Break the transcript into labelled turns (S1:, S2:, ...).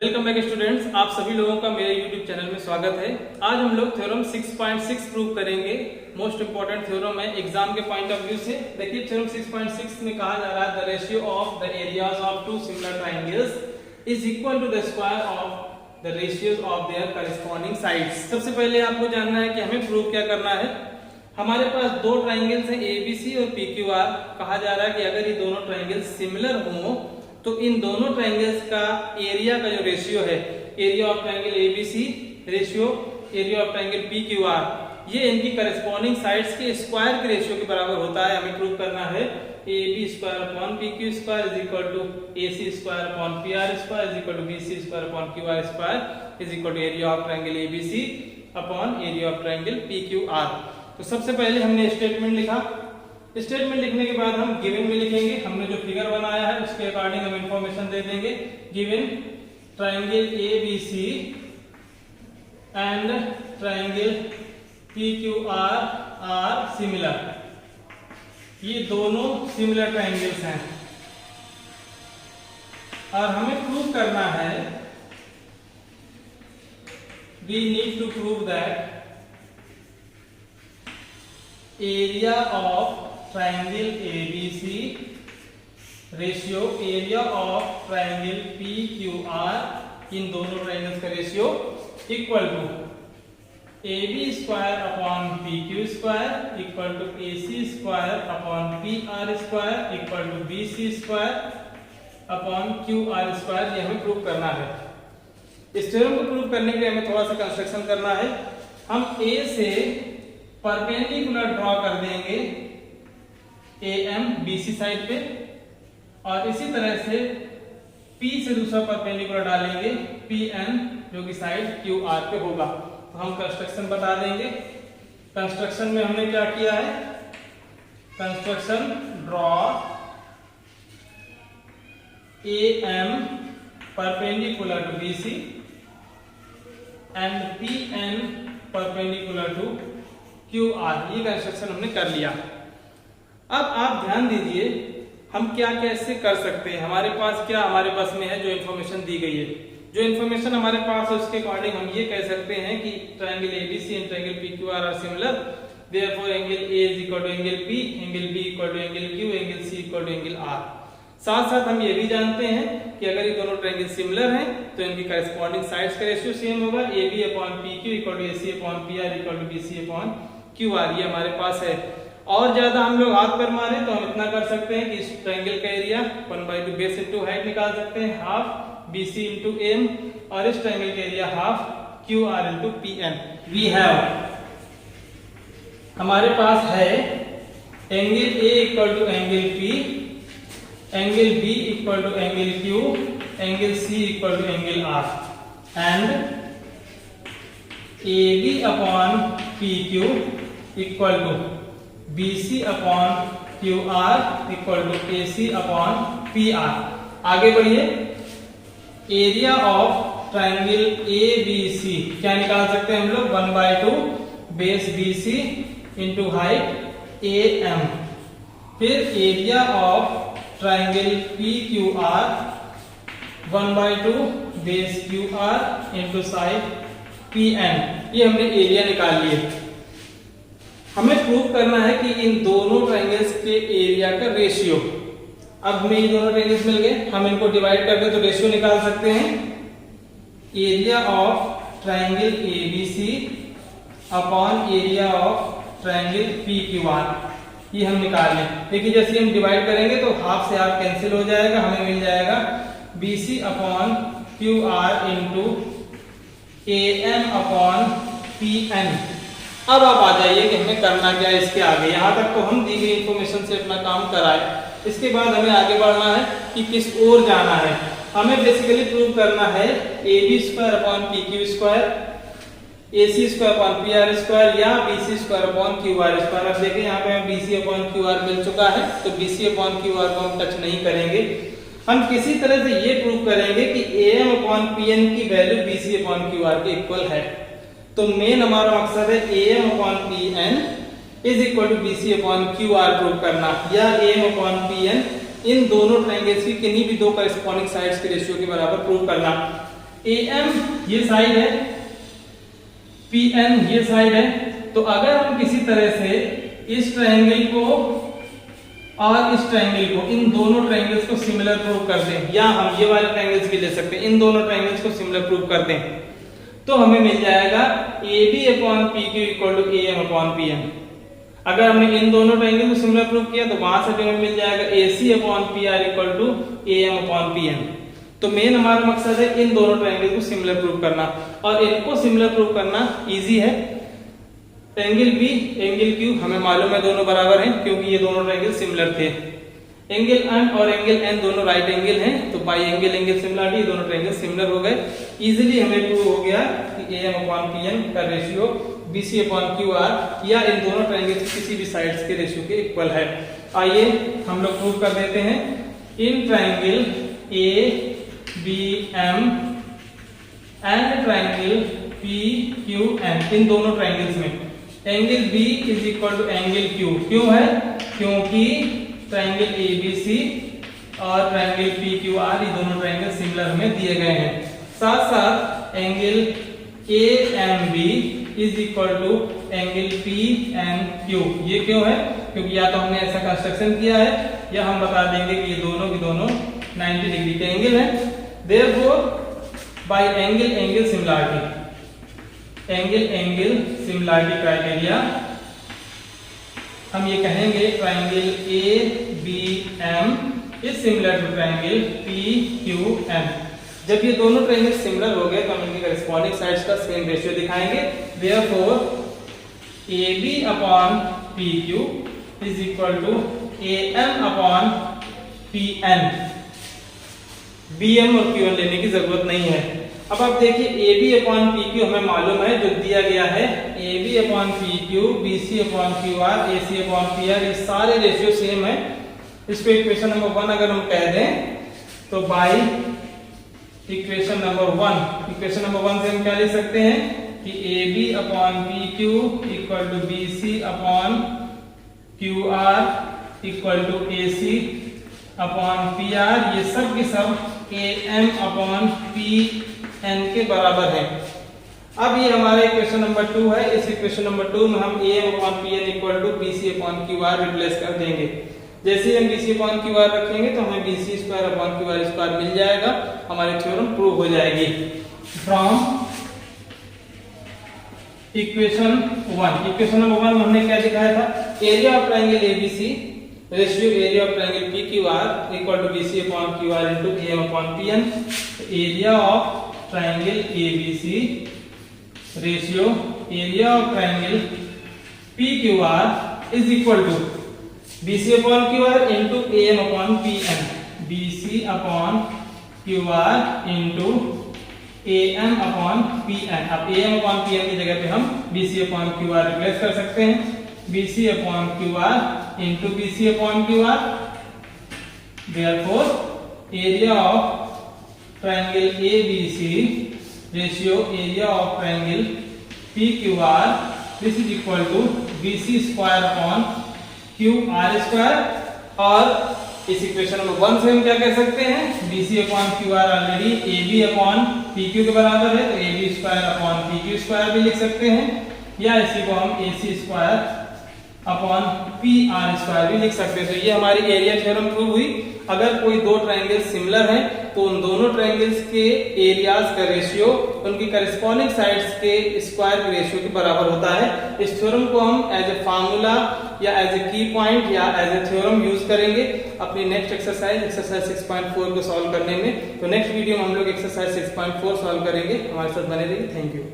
S1: Welcome back students, आप सभी लोगों का मेरे YouTube चैनल में स्वागत है। आज हम लोग थ्योरम 6.6 प्रूव करेंगे। मोस्ट इंपोर्टेंट थ्योरम है एग्जाम के पॉइंट ऑफ व्यू से। देखिए थ्योरम 6.6 में कहा जा रहा है the ratio of the areas of two similar triangles is equal to the square of the ratios of their corresponding sides. सबसे पहले आपको जानना है कि हमें प्रूव क्या करना है। हमारे पास दो ट्रायंगल्स हैं ABC और PQR। कहा जा रहा है कि अगर ये दोनों ट्रायंगल्स सिमिलर हों तो इन दोनों ट्रायंगल्स का एरिया का जो रेशियो है, area of triangle ABC ratio area of triangle PQR, ये इनकी करस्पॉन्डिंग साइड्स के स्क्वायर के रेशियो के बराबर होता है। हमें प्रूव करना है AB square upon PQ square is equal to AC square upon PR square is equal to BC square upon QR square is equal to area of triangle ABC upon area of triangle PQR। तो सबसे पहले हमने statement लिखा। Statement लिखने के बाद हम given में लिखेंगे। हमने जो फिगर बनाया है उसके अकॉर्डिंग हम इंफॉर्मेशन दे देंगे। Given triangle ABC and triangle PQR are similar. ये दोनों सिमिलर ट्रायंगल्स हैं और हमें प्रूव करना है, we need to prove that area of triangle ABC ratio area of triangle PQR, इन दोनों ट्रायंगल्स का ratio equal to AB square upon PQ square equal to AC square upon PR square equal to BC square upon QR square. ये हमें prove करना है। इस theorem को prove करने के लिए हमें थोड़ा सा कंस्ट्रक्शन करना है। हम A से परपेंडिकुलर ड्रॉ कर देंगे AM BC साइड पे और इसी तरह से P से दूसरा परपेंडिकुलर डालेंगे PN जो कि साइड QR पे होगा। तो हम कंस्ट्रक्शन बता देंगे। कंस्ट्रक्शन में हमने क्या किया है, construction draw AM perpendicular to BC and PN perpendicular to QR। ये कंस्ट्रक्शन हमने कर लिया। अब आप ध्यान दीजिए हम क्या क्या इससे कर सकते हैं। हमारे पास क्या हमारे पास में है, जो इन्फॉर्मेशन दी गई है, जो इन्फॉर्मेशन हमारे पास है उसके अकॉर्डिंग हम ये कह सकते हैं कि triangle ABC and triangle PQR are similar, therefore angle A is equal to angle P, angle B equal to angle Q, angle C equal to angle R। साथ साथ हम ये भी जानते हैं कि अगर ये दोनों ट्रायंगल सिमिलर हैं तो इनकी करस्पॉन्डिंग साइड्स का रेशियो सेम होगा, AB upon PQ equal to AC upon PR equal to BC upon QR। ये हमारे पास है। और ज्यादा हम लोग हाथ पर मारे तो हम इतना कर सकते हैं कि इस ट्रायंगल का एरिया 1/2 बेस इनटू हाइट निकाल सकते हैं, हाफ BC इनटू M, और इस ट्रायंगल का area half QR into PN। We have, हमारे पास है angle A equal to angle P, angle B equal to angle Q, angle C equal to angle R and AB upon PQ equal to BC upon QR equal to AC upon PR। आगे बढ़िए, area of triangle ABC क्या निकाल सकते हैं हम लोग, 1/2 base BC into height AM। फिर area of triangle PQR 1/2 base QR into side PN। ये हमने एरिया निकाल लिए। हमें प्रूव करना है कि इन दोनों ट्रायंगल्स के एरिया का रेशियो। अब हमें ये दोनों ट्रायंगल्स मिल गए, हम इनको डिवाइड कर दे तो रेशियो निकाल सकते हैं। Area of triangle ABC upon area of triangle PQR, ये हम निकाल लें। देखिए जैसे हम डिवाइड करेंगे तो हाफ से हाफ कैंसिल हो जाएगा, हमें मिल जाएगा BC upon QR into AM upon PN। अब आप आ जाइए कि हमें करना क्या है इसके आगे। यहाँ तक तो हम दी गई इंफॉर्मेशन से अपना काम कराए, इसके बाद हमें आगे बढ़ना है कि किस ओर जाना है। हमें बेसिकली प्रूव करना है AB square upon PQ square, AC square upon PR square या BC square upon QR square. अब देखिए यहाँ पे हमें BC अपॉन QR मिल चुका है तो BC अपॉन QR को हम टच नहीं करेंगे। हम किसी तरह से ये प्रूव करेंगे कि AM अपॉन PN की वैल्यू BC अपॉन QR के इक्वल है। तो मेन हमारा मकसद है AM upon PN is equal to BC upon QR prove करना, या AM अपॉन PN इन दोनों ट्रायंगल्स की किन्हीं भी दो करस्पॉन्डिंग साइड्स के रेशियो के बराबर प्रूव करना। AM ये साइड है, PN ये साइड है। तो अगर हम किसी तरह से इस ट्रायंगल को और इस ट्रायंगल को, इन दोनों ट्रायंगल्स को सिमिलर प्रूव कर दें, या हम ये वाले ट्रायंगल्स भी ले सकते हैं, इन दोनों ट्रायंगल्स को सिमिलर प्रूव कर दें, तो हमें मिल जाएगा AB upon PQ equal to AM upon PN। अगर हमने इन दोनों ट्रायंगल को सिमिलर प्रूव किया तो वहां से भी हमें मिल जाएगा AC upon PR equal to AM upon PN। तो मेन हमारा मकसद है इन दोनों ट्रायंगल को सिमिलर प्रूव करना, और इनको सिमिलर प्रूव करना इजी है। एंगल B एंगल Q हमें मालूम है दोनों बराबर हैं, क्योंकि ये दोनों ट्रायंगल सिमिलर थे। एंगल M और एंगल N दोनों राइट एंगल हैं, तो बाई एंगल एंगल सिमिलरिटी दोनों ट्रायंगल सिमिलर हो गए। इजीली हमें प्रूव हो गया कि AM अपॉन PN का रेशियो BC अपॉन QR या इन दोनों ट्रायंगल के किसी भी साइड्स के रेशियो के इक्वल है। आइए हम लोग प्रूव कर देते हैं। इन triangle ABM and triangle PQN, इन दोनों ट्रायंगल्स में angle B is equal to angle Q। क्यों है? क्योंकि ट्रायंगल ABC और ट्रायंगल PQR ये दोनों ट्रायंगल सिमिलर हमें दिए गए हैं। साथ साथ angle AMB is equal to angle PNQ। ये क्यों है? क्योंकि या तो हमने ऐसा कंस्ट्रक्शन किया है, या हम बता देंगे कि ये दोनों की दोनों 90 डिग्री के एंगल हैं। Therefore by angle angle similarity, angle angle similarity criteria, हम ये कहेंगे triangle ABM is similar to triangle PQN। जब ये दोनों ट्रायंगल सिमिलर हो गए तो हम इनके करेस्पॉन्डिंग साइड्स का सेम रेशियो दिखाएंगे। Therefore AB upon PQ is equal to AM upon PN। BM और QN लेने की जरूरत नहीं है। अब आप देखिए AB अपॉन PQ हमें मालूम है, जो दिया गया है AB upon PQ, BC upon QR, AC upon PR, ये सारे रेशियो सेम है। इसको इक्वेशन नंबर 1 अगर हम कह दें तो by equation number 1, equation number 1 से हम क्या लिख सकते हैं कि AB upon PQ equal to BC upon QR equal to AC upon PR, ये सब के सब AM अपॉन PN के बराबर है। अब ये हमारा इक्वेशन नंबर 2 है। इस इक्वेशन नंबर 2 में हम AM upon PN equal to BC upon QR replace कर देंगे। जैसे हम BC अपॉन QR रखेंगे तो हमें BC square upon QR square मिल जाएगा, हमारी थ्योरम प्रूव हो जाएगी। फ्रॉम इक्वेशन 1, इक्वेशन नंबर 1 में हमने क्या दिखाया था? Area of triangle ABC ratio area of triangle PQR equal to BC upon QR into AM upon PN। Area of triangle ABC ratio area of triangle PQR is equal to BC upon QR into AM upon PN। BC upon QR into AM upon PN। अब AM upon PN की जगह पे हम BC upon QR replace कर सकते हैं। BC upon QR into BC upon QR। Therefore, area of triangle ABC ratio area of triangle PQR, this is equal to BC square upon QR square। और इस equation number 1 से हम क्या कह सकते हैं? BC upon QR already AB upon PQ के बराबर है, तो AB square upon PQ square भी लिख सकते हैं, या इसी को हम AC square upon PR square भी लिख सकते हैं। तो ये हमारी एरिया थ्योरम प्रूव हुई। अगर कोई दो ट्रायंगल सिमिलर हैं तो उन दोनों ट्रायंगल्स के एरियाज का रेशियो उनकी करेस्पॉन्डिंग साइड्स के स्क्वायर के रेशियो के बराबर होता है। इस थ्योरम को हम एज ए फार्मूला या एज ए की पॉइंट या एज ए थ्योरम यूज करेंगे अपनी नेक्स्ट एक्सरसाइज 6.4 को सॉल्व करने में। तो नेक्स्ट वीडियो में हम लोग एक्सरसाइज 6.4 सॉल्व करेंगे। हमारे साथ बने रहिए। Thank you.